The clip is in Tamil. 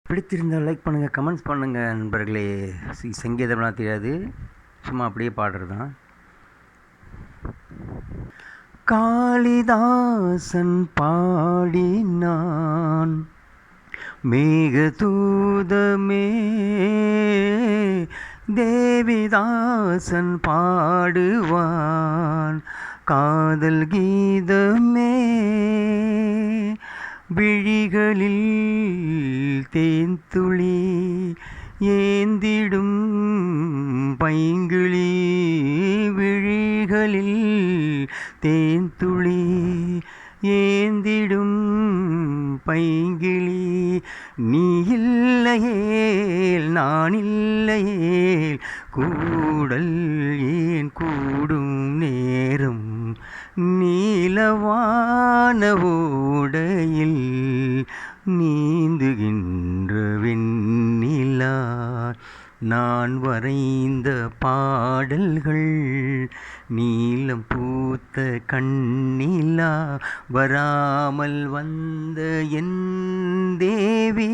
பிடித்திருந்தால் லைக் பண்ணுங்கள், கமெண்ட்ஸ் பண்ணுங்கள் நண்பர்களே. சங்கீதம்லாம் தெரியாது, சும்மா அப்படியே பாடுறது தான். காளிதாசன் பாடினான் மேகதூதமே, தேவிதாசன் பாடுவான் காதல் கீதமே. விழிகளில் தேன்துளி ஏந்திடும் பைங்கிளி, விழிகளில் தேன்துளி ஏந்திடும் பைங்கிளி. நீ இல்லையேல் நான் இல்லையேல் கூடல் ஏன் கூடும் நேரம். நீலவான ஓடையில் நீந்துகின்ற வெண்ணிலா, நான் வரைந்த பாடல்கள் நீலம் பூத்த கண்ணிலா, வராமல் வந்த என் தேவி.